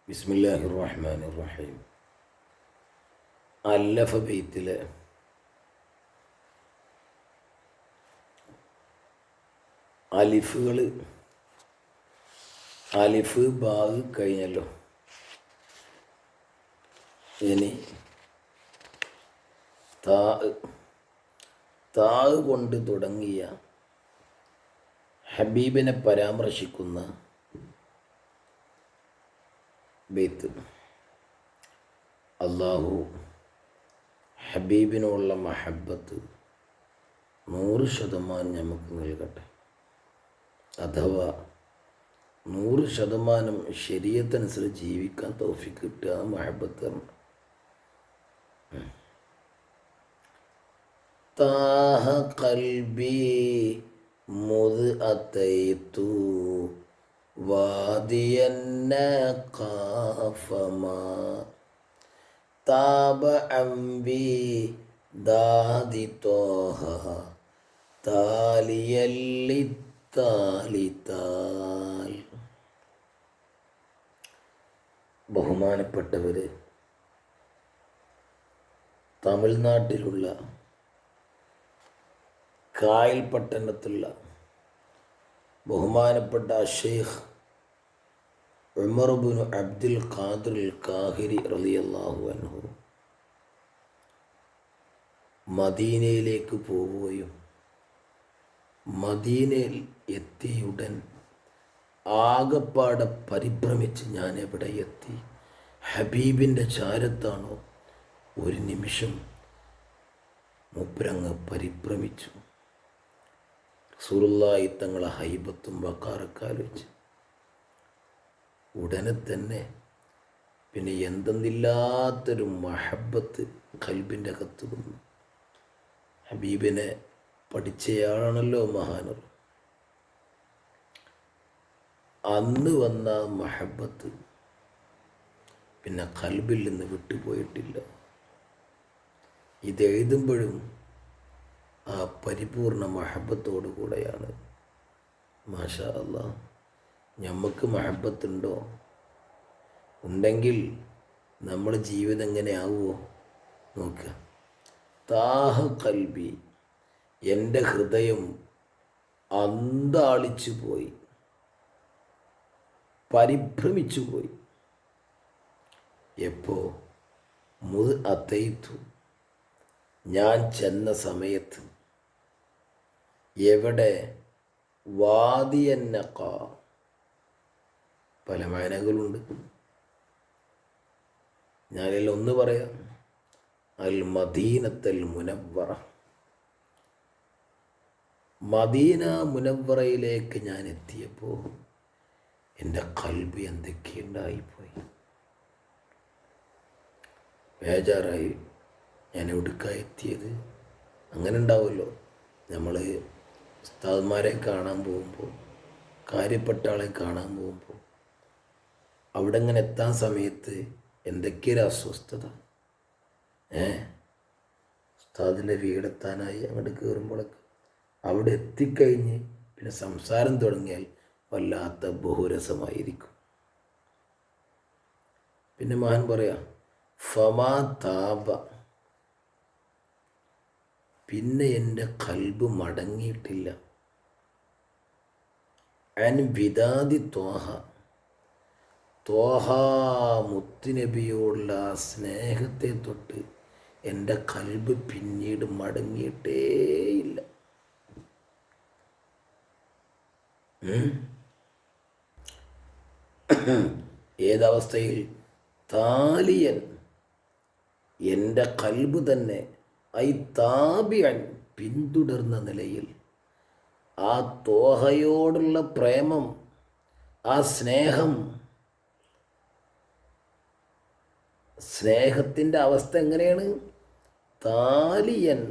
ബിസ്മില്ലാഹിർ റഹ്മാനിർ റഹീം. അല്ലഫ ബെയ്ത്തിലെ അലിഫുകൾ അലിഫ് ബാഗ് കഴിഞ്ഞല്ലോ. ഇനി താ കൊണ്ട് തുടങ്ങിയ ഹബീബിനെ പരാമർശിക്കുന്ന ബെയ്ത്ത്. അള്ളാഹു ഹബീബിനുള്ള മഹബത്ത് 100% നമുക്ക് നൽകട്ടെ. അഥവാ 100% ശരീഅത്തനുസരിച്ച് ജീവിക്കാൻ തൗഫീഖ് കിട്ടുക മഹബത്ത്. താഹ ഖൽബി മുദ് അതൈതു വാദിയന്ന ഖാഫമാ താബ അംബി ദാദി തോഹ താലിയല്ലി താലിതാൽ. ബഹുമാനപ്പെട്ടവർ, തമിഴ്നാട്ടിലുള്ള കായൽ പട്ടണത്തുള്ള ബഹുമാനപ്പെട്ട ഷെയ്ഖ് ഉമർ ഇബ്നു അബ്ദുൽ ഖാദിർ അൽ കാഹിരി റളിയല്ലാഹു അൻഹു മദീനയിലേക്ക് പോവുകയും മദീനയിൽ എത്തിയുടൻ ആകപ്പാടെ പരിഭ്രമിച്ച് ഞാൻ എവിടെ എത്തി, ഹബീബിൻ്റെ ചാരത്താണോ? ഒരു നിമിഷം മൂപ്പരങ്ങ് പരിഭ്രമിച്ചു. റസൂലുള്ളാഹി തങ്ങളെ ഹൈബത്തും വഖാറൊക്കെ ആലോചിച്ച് ഉടനെ തന്നെ പിന്നെ എന്തെന്നില്ലാത്തൊരു മഹബത്ത് ഖൽബിൻ്റെ അകത്ത് വന്നു. ഹബീബിനെ പഠിച്ചയാളാണല്ലോ മഹാനർ. അന്ന് വന്ന മഹബത്ത് പിന്നെ ഖൽബിൽ നിന്ന് വിട്ടുപോയിട്ടില്ല. ഇതെഴുതുമ്പോഴും ആ പരിപൂർണ മഹബത്തോടു കൂടെയാണ്. മാഷാ അല്ലാഹ്. നമുക്ക് മഹബത്തുണ്ടോ? ഉണ്ടെങ്കിൽ നമ്മൾ ജീവിതം എങ്ങനെ ആവുമോ നോക്കുക. താഹ ഖൽബി, എൻ്റെ ഹൃദയം അന്താളിച്ചു പോയി, പരിഭ്രമിച്ചു പോയി. എപ്പോ? മുദ് അതൈതു, ഞാൻ ചെന്ന സമയത്ത്. എവിടെ? വാദിയന്നഖ. പല മാനകളുണ്ട്. ഞാനെല്ലാം ഒന്ന് പറയാം. അൽ മദീനത്തൽ മുനവ്വറ. മദീന മുനവ്വറയിലേക്ക് ഞാൻ എത്തിയപ്പോൾ എൻ്റെ ഖൽബ് എന്തൊക്കെയുണ്ടായിപ്പോയി. ബേജാറായി. ഞാൻ എവിടേക്കാണ് എത്തിയത്? അങ്ങനെ ഉണ്ടാവുമല്ലോ. നമ്മൾ ഉസ്താദ്മാരെ കാണാൻ പോകുമ്പോൾ, കാര്യപ്പെട്ട ആളെ കാണാൻ പോകുമ്പോൾ, അവിടെ ഇങ്ങനെ എത്താൻ സമയത്ത് എന്തൊക്കെയൊരു അസ്വസ്ഥത. ഉസ്താദിൻ്റെ വീടെത്താനായി അങ്ങോട്ട് കയറുമ്പോഴൊക്കെ അവിടെ എത്തിക്കഴിഞ്ഞ് പിന്നെ സംസാരം തുടങ്ങിയാൽ വല്ലാത്ത ബഹുരസമായിരിക്കും. പിന്നെ മഹാൻ പറയാം, ഫമാ താബ, പിന്നെ എൻ്റെ ഖൽബ് മടങ്ങിയിട്ടില്ല. അൻ വിദാദി ത്വാഹ, ത്വാഹ മുത്തുനബിയോടുള്ള ആ സ്നേഹത്തെ തൊട്ട് എൻ്റെ ഖൽബ് പിന്നീട് മടങ്ങിയിട്ടേയില്ല. ഏതവസ്ഥയിൽ? താലിയൻ, എൻ്റെ ഖൽബ് തന്നെ, ഐ താബിയൻ, പിന്തുടർന്ന നിലയിൽ. ആ തോഹയോടുള്ള പ്രേമം, ആ സ്നേഹത്തിൻ്റെ അവസ്ഥ എങ്ങനെയാണ്? താലിയൻ,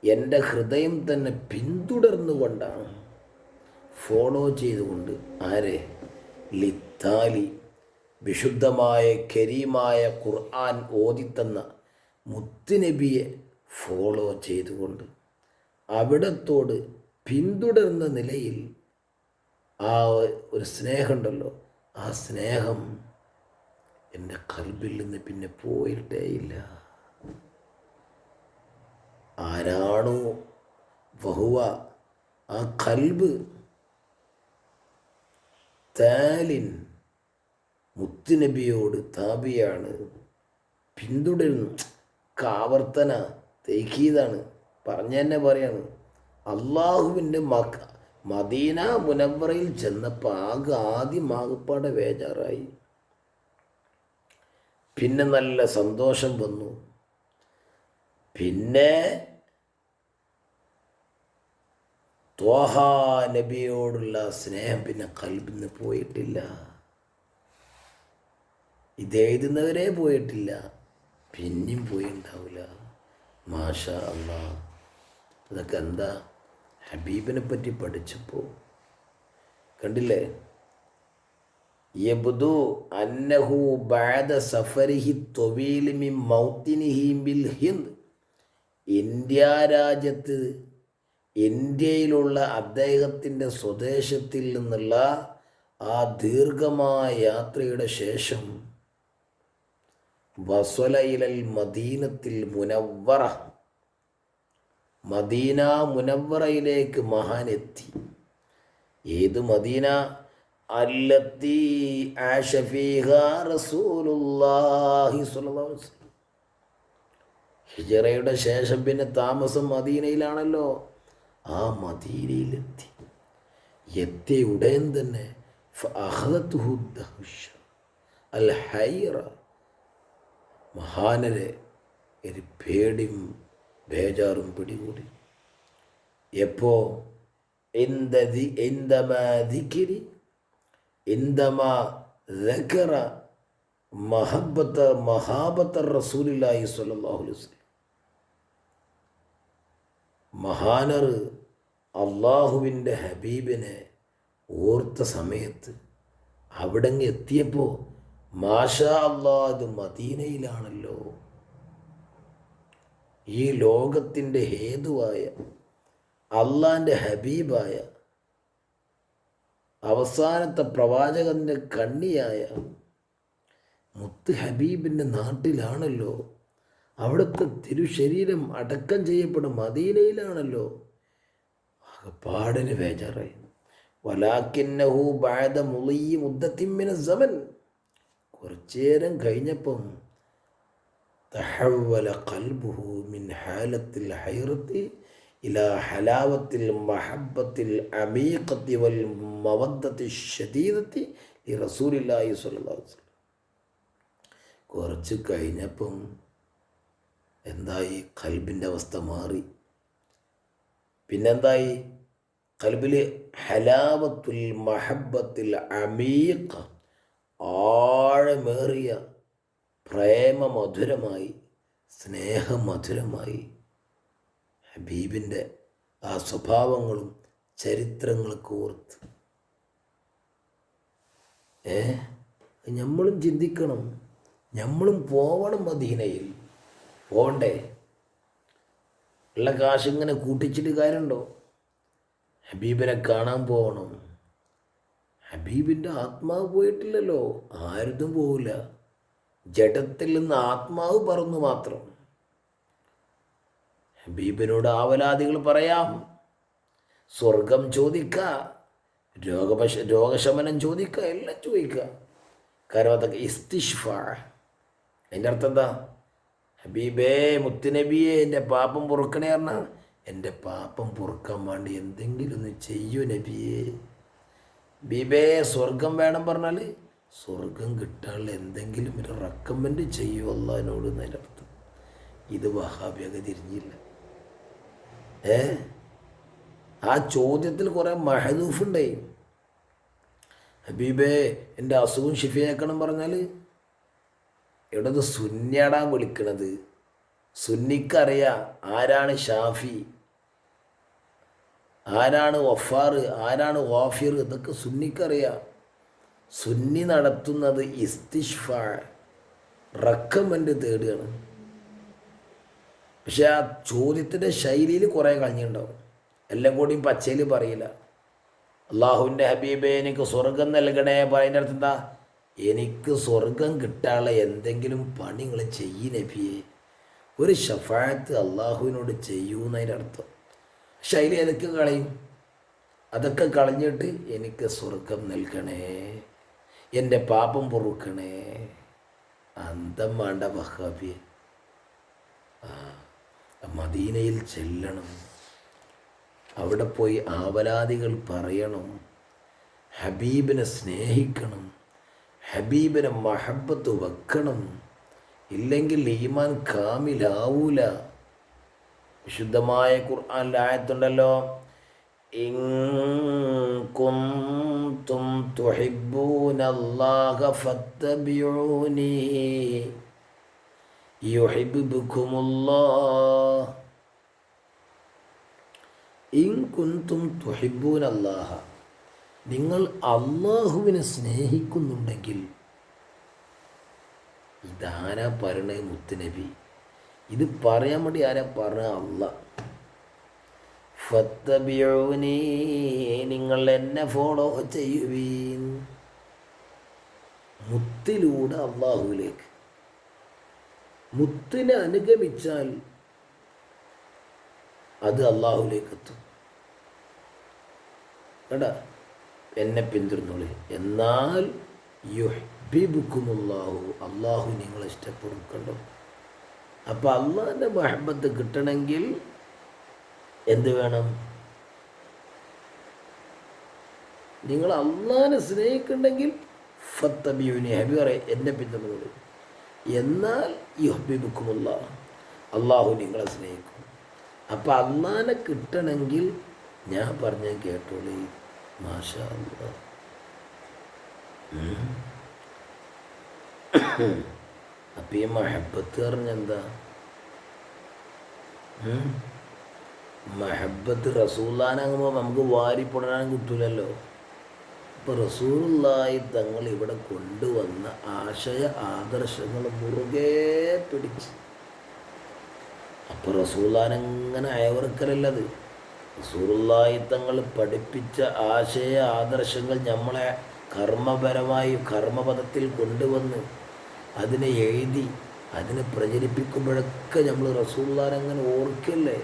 എൻ്റെ ഹൃദയം തന്നെ പിന്തുടർന്നുകൊണ്ടാണ്, ഫോളോ ചെയ്തുകൊണ്ട്. ആരെ? ലിത്താലി, വിശുദ്ധമായ കരീമായ ഖുർആൻ ഓതിത്തന്ന മുത്തുനബിയെ ഫോളോ ചെയ്തുകൊണ്ട്, അവിടത്തോട് പിന്തുടർന്ന നിലയിൽ ആ ഒരു സ്നേഹമുണ്ടല്ലോ, ആ സ്നേഹം എൻ്റെ ഖൽബിൽ നിന്ന് പിന്നെ പോയിട്ടേയില്ല. ആരാണോ വഹുവ, ആ ഖൽബ് താലിൻ, മുത്തുനബിയോട് താബിയാണ്, പിന്തുടരുന്നു. ആവർത്തന തേക്കീതാണ്, പറഞ്ഞു തന്നെ പറയാണ്. അള്ളാഹുവിൻ്റെ മദീന മുനവ്വറയിൽ ചെന്നപ്പോൾ ആദ്യം ആകപ്പാടെ ബേജാറായി. പിന്നെ നല്ല സന്തോഷം വന്നു. പിന്നെ ത്വാഹ നബിയോടുള്ള സ്നേഹം പിന്നെ ഖൽബിൽ നിന്ന് പോയിട്ടില്ല. ഇതെഴുതുന്നവരെ പോയിട്ടില്ല, പിന്നെയും പോയി ഉണ്ടാവില്ല. മാഷാ അല്ലാ. അതൊക്കെ എന്താ ഹബീബിനെ പറ്റി പഠിച്ചപ്പോൾ കണ്ടില്ലേ? യബ്ദു അന്നഹു ബഅദ സഫരിഹി ത്വവീൽ മിൻ മൗത്തിനിഹി ബിൽ ഹിന്ദ്. ഇന്ത്യ രാജ്യത്ത്, ഇന്ത്യയിലുള്ള അദ്ദേഹത്തിൻ്റെ സ്വദേശത്തിൽ നിന്നുള്ള ആ ദീർഘമായ യാത്രയുടെ ശേഷം വസല ഇലൽ മദീനത്തിൽ മുനവ്വറ, മദീന മുനവ്വറയിലേക്ക് മഹാൻ എത്തി. ഏത് മദീന? അല്ലത്തി ആശ ഫീഹാ റസൂലുള്ളാഹി സ്വല്ലല്ലാഹു അലൈഹി വസല്ലം. ഹിജറയുടെ ശേഷം പിന്നെ താമസം മദീനയിലാണല്ലോ. ആ മദീനയിലെത്തി. എത്തിയ ഉടൻ തന്നെ ഫഅഖദതുഹു ദഹ്ശ അൽ ഹൈറ, മഹാനരെ ഒരു പേടിയും ബേജാറും പിടികൂടി. എപ്പോ? മഹാബത്ത റസൂലുള്ളാഹി സ്വല്ലല്ലാഹു അലൈഹി വസല്ലം. മഹാനർ അള്ളാഹുവിൻ്റെ ഹബീബിനെ ഓർത്ത സമയത്ത് അവിടെ എത്തിയപ്പോൾ മാഷാ അല്ലാ, ഇത് മദീനയിലാണല്ലോ. ഈ ലോകത്തിൻ്റെ ഹേതുവായ അള്ളാൻ്റെ ഹബീബായ അവസാനത്തെ പ്രവാചകൻ്റെ കണ്ണിയായ മുത്ത് ഹബീബിൻ്റെ നാട്ടിലാണല്ലോ. അവിടുത്തെ തിരുശരീരം അടക്കം ചെയ്യപ്പെടും മദീനയിലാണല്ലോ. പാടിന് ബേജാറായി. വലാക്കിന്നഹു ബഅദ മുളിയ്യി മുദ്ദത്തിൻ മിന സമൻ, കുറച്ചേരം കഴിഞ്ഞപ്പം തഹവ്വല ഖൽബുഹു മിൻ ഹാലത്തിൽ ഹൈറത്തി ഇലാ ഹലാവത്തിൽ മഹബ്ബത്തിൽ അമീഖത്തി വൽ മവദ്ദത്തി ശദീദത്തി റസൂലില്ലാഹി സ്വല്ലല്ലാഹു അലൈഹി വസല്ലം. കുറച്ച് കഴിഞ്ഞപ്പം എന്തായി? ഖൽബിൻ്റെ അവസ്ഥ മാറി. പിന്നെന്തായി? ഖൽബിൽ ഹലാവത്തുൽ മഹബ്ബത്തിൽ അമീഖ, ആഴമേറിയ പ്രേമമധുരമായി, സ്നേഹമധുരമായി. ഹബീബിൻ്റെ ആ സ്വഭാവങ്ങളും ചരിത്രങ്ങളൊക്കെ ഓർത്ത് നമ്മളും ചിന്തിക്കണം. നമ്മളും പോവണം മദീനയിൽ. പോകണ്ടേ? ഉള്ള കാശിങ്ങനെ കൂട്ടിച്ചിട്ട് കാര്യമുണ്ടോ? ഹബീബിനെ കാണാൻ പോകണം. ഹബീബിൻ്റെ ആത്മാവ് പോയിട്ടില്ലല്ലോ. ആരും പോവില്ല. ജഡത്തിൽ നിന്ന് ആത്മാവ് പറന്നു മാത്രം. ഹബീബിനോട് ആവലാദികൾ പറയാം, സ്വർഗം ചോദിക്കുക, രോഗശമനം ചോദിക്കുക, എല്ലാം ചോദിക്കുക. കാരണം അതൊക്കെ ഇസ്തിഷ്ഫാ. അതിൻ്റെ അർത്ഥം എന്താ? ഹബീബേ, മുത്തുനബിയെ, എൻ്റെ പാപം പൊറുക്കണേ പറഞ്ഞാൽ എൻ്റെ പാപം പൊറുക്കാൻ വേണ്ടി എന്തെങ്കിലും ഒന്ന് ചെയ്യൂ നബിയേ. ബീബേ, സ്വർഗം വേണം പറഞ്ഞാൽ സ്വർഗം കിട്ടാനുള്ള എന്തെങ്കിലും ഒരു റെക്കമെൻഡ് ചെയ്യൂ അള്ളാഹിനോട് എന്നതിൻ്റെ അർത്ഥം. ഇത് വഹാബിയൊക്കെ തിരിഞ്ഞില്ല. ആ ചോദ്യത്തിൽ കുറേ മഹദൂഫുണ്ടായി. ഹബീബേ, എൻ്റെ അസുഖം ഷിഫയാക്കണം പറഞ്ഞാൽ എവിടത് സുന്നിയാടാൻ വിളിക്കണത്. സുന്നിക്കറിയാം ആരാണ് ഷാഫി, ആരാണ് വഫാർ, ആരാണ് വാഫിർ. ഇതൊക്കെ സുന്നിക്കറിയാം. സുന്നി നടത്തുന്നത് ഇസ്തിഷ്ഫാ, റെക്കമെൻഡ് തേടുകയാണ്. പക്ഷെ ആ ചോദ്യത്തിൻ്റെ ശൈലിയിൽ കുറേ കളഞ്ഞിട്ടുണ്ടാവും. എല്ലാം കൂടിയും പച്ചയിൽ പറയില്ല. അള്ളാഹുവിൻ്റെ ഹബീബെ എനിക്ക് സ്വർഗം നൽകണേ പറയുന്ന അടുത്ത് എന്താ? എനിക്ക് സ്വർഗം കിട്ടാനുള്ള എന്തെങ്കിലും പണി നിങ്ങൾ ചെയ്യ് നബിയെ. ഒരു ഷഫായത്ത് അള്ളാഹുവിനോട് ചെയ്യൂന്നതിൻ്റെ അർത്ഥം. പക്ഷെ അതിൽ ഏതൊക്കെ കളയും? അതൊക്കെ കളഞ്ഞിട്ട് എനിക്ക് സ്വർഗം നൽകണേ, എൻ്റെ പാപം പൊറുക്കണേ. അന്തം വേണ്ട വഹാബിയെ. മദീനയിൽ ചെല്ലണം, അവിടെ പോയി ആവലാദികൾ പറയണം, ഹബീബിനെ സ്നേഹിക്കണം, ഹബീബിനെ മഹബത്ത് വെക്കണം. ഇല്ലെങ്കിൽ ഈമാൻ കാമിലാവൂല. വിശുദ്ധമായ ഖുർആനിൽ ആയത്തുണ്ടല്ലോ, ഇൻ കുൻതും തുഹിബ്ബൂനല്ലാഹ ഫത്തബിഊനി യുഹിബ്ബുകുമുല്ലാഹ്. ഇൻ കുൻതും തുഹിബ്ബൂനല്ലാഹ, നിങ്ങൾ അള്ളാഹുവിനെ സ്നേഹിക്കുന്നുണ്ടെങ്കിൽ. ഇതാരാ പറയണേ? മുത്തുനബി. ഇത് പറയാൻ വേണ്ടി ആരാ പറഞ്ഞ? അല്ലാഹ്. ഫത്തബിഊനി, നിങ്ങൾ എന്നെ ഫോളോ ചെയ്യുവീൻ. മുത്തിലൂടെ അള്ളാഹുവിലേക്ക്. മുത്തിനെ അനുഗമിച്ചാൽ അത് അള്ളാഹുലേക്ക് എത്തും. കേട്ടാ, എന്നെ പിന്തുടർന്നോളി. എന്നാൽ യുഹിബ്ബുകുമുല്ലാഹു, അള്ളാഹു നിങ്ങളെ ഇഷ്ടപ്പെടും. കണ്ടോ? അപ്പം അള്ളാഹിൻ്റെ മഹബത്ത് കിട്ടണമെങ്കിൽ എന്ത് വേണം? നിങ്ങൾ അള്ളാഹിനെ സ്നേഹിക്കുന്നുണ്ടെങ്കിൽ ഫത്തബിഊനി, ഹബീബ് പറയും എന്നെ പിന്തുടർന്നോളി. എന്നാൽ യുഹിബ്ബുകുമുല്ലാഹ്, അള്ളാഹു നിങ്ങളെ സ്നേഹിക്കും. അപ്പം അള്ളാഹിനെ കിട്ടണമെങ്കിൽ ഞാൻ പറഞ്ഞ കേട്ടോളി. മാഷാ അല്ലാഹ്. അപ്പം ഈ മഹബത്ത് പറഞ്ഞെന്താ? മഹബത്ത് റസൂലുള്ളാഹിനാകുമ്പോൾ നമുക്ക് വാരിപ്പൊടാനും കിട്ടൂലല്ലോ. അപ്പോൾ റസൂലുള്ളാഹി തങ്ങൾ ഇവിടെ കൊണ്ടുവന്ന ആശയ ആദർശങ്ങൾ മുറുകെ പിടിച്ച്. അപ്പോൾ റസൂലുള്ളാഹിനെങ്ങനെ അയവർക്കലല്ലത്. റസൂലുള്ളാഹി തങ്ങൾ പഠിപ്പിച്ച ആശയ ആദർശങ്ങൾ നമ്മളെ കർമ്മപരമായി കർമ്മപദത്തിൽ കൊണ്ടുവന്ന് അതിനെ എഴുതി അതിനെ പ്രചരിപ്പിക്കുമ്പോഴൊക്കെ നമ്മൾ റസൂലുള്ളാഹിനെ അങ്ങനെ ഓർക്കല്ലേ.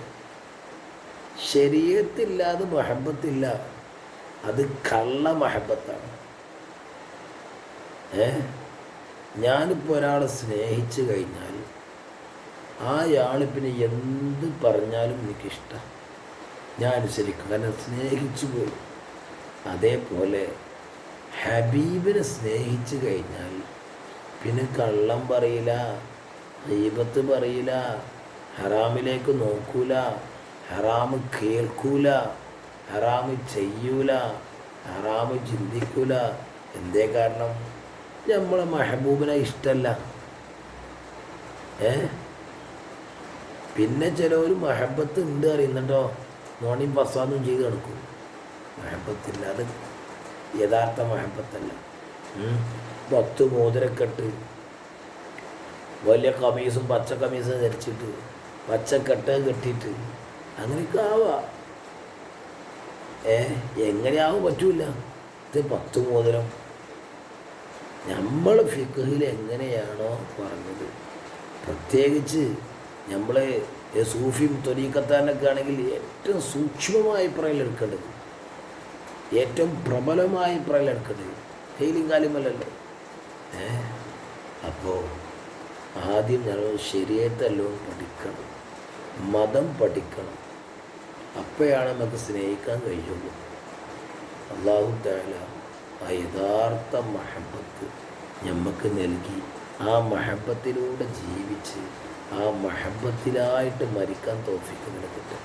ശരീഅത്തില്ലാതെ മഹബത്തില്ല, അത് കള്ള മഹബത്താണ്. ഞാനിപ്പോൾ ഒരാളെ സ്നേഹിച്ചു കഴിഞ്ഞാൽ ആയാൾ പിന്നെ എന്ത് പറഞ്ഞാലും എനിക്കിഷ്ടം, ഞാൻ അനുസരിക്കും, കാരണം സ്നേഹിച്ചു പോയി. അതേപോലെ ഹബീബിനെ സ്നേഹിച്ചു കഴിഞ്ഞാൽ പിന്നെ കള്ളം പറയില്ല, ഗീബത്ത് പറയില്ല, ഹറാമിലേക്ക് നോക്കൂല, ഹറാമ് കേൾക്കൂല, ഹറാമ് ചെയ്യൂല, ഹറാമ് ചിന്തിക്കൂല. എന്തേ കാരണം? നമ്മളെ മെഹബൂബിനെ ഇഷ്ടമല്ല. പിന്നെ ചിലവർ മഹബത്ത് ഉണ്ട് അറിയുന്നുണ്ടോ, മോർണിംഗ് പസാദും ചെയ്ത് കിടക്കും. മഹബത്തില്ല, അത് യഥാർത്ഥ മഹബത്തല്ല. 10 മോതിരക്കെട്ട്, വലിയ കമീസും പച്ച കമീസും ധരിച്ചിട്ട് പച്ചക്കെട്ട് കെട്ടിയിട്ട് അങ്ങനെയൊക്കെ ആവാം. എങ്ങനെയാവും? പറ്റൂല. ഇത് 10 മോതിരം നമ്മൾ ഫിഖ്ഹിൽ എങ്ങനെയാണോ പറഞ്ഞത്, പ്രത്യേകിച്ച് നമ്മൾ സൂഫിയും ത്വരീഖത്താനൊക്കെ ആണെങ്കിൽ ഏറ്റവും സൂക്ഷ്മമായ അഭിപ്രായം എടുക്കേണ്ടത്, ഏറ്റവും പ്രബലമായ അഭിപ്രായം എടുക്കേണ്ടത്. ഹെയിലിംഗ് കാലിമല്ലല്ലോ. അപ്പോൾ ആദ്യം ഞങ്ങൾ ശരീഅത്തല്ലോ പഠിക്കണം, മതം പഠിക്കണം. അപ്പോഴാണ് നമുക്ക് സ്നേഹിക്കാൻ കഴിയുള്ളൂ. അല്ലാഹു തആല ആ യഥാർത്ഥ മഹബത്ത് നമുക്ക് നൽകി, ആ മഹബത്തിലൂടെ ജീവിച്ച് ആ മഹബത്തിലായിട്ട് മരിക്കാൻ തൗഫീഖ് നൽകട്ടെ.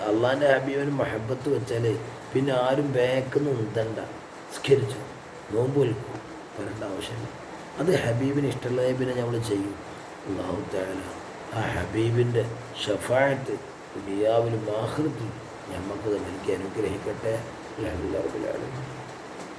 അള്ളാഹിൻ്റെ ഹബീബിന് മഹബത്ത് വെച്ചാൽ പിന്നെ ആരും ബാക്കിന്ന് ഉന്തണ്ട, സ്കരിച്ചു നോമ്പ് വിൽക്കും വരേണ്ട ആവശ്യമില്ല. അത് ഹബീബിന് ഇഷ്ടമുള്ളത് പിന്നെ നമ്മൾ ചെയ്യും. അല്ലാഹു തആല ആ ഹബീബിൻ്റെ ഷഫാഅത്ത് ദുനിയാവിലും ആഖിറത്തിലും നമുക്ക് നൽകി അനുഗ്രഹിക്കട്ടെ. അൽഹംദുലില്ലാഹി റബ്ബിൽ ആലമീൻ.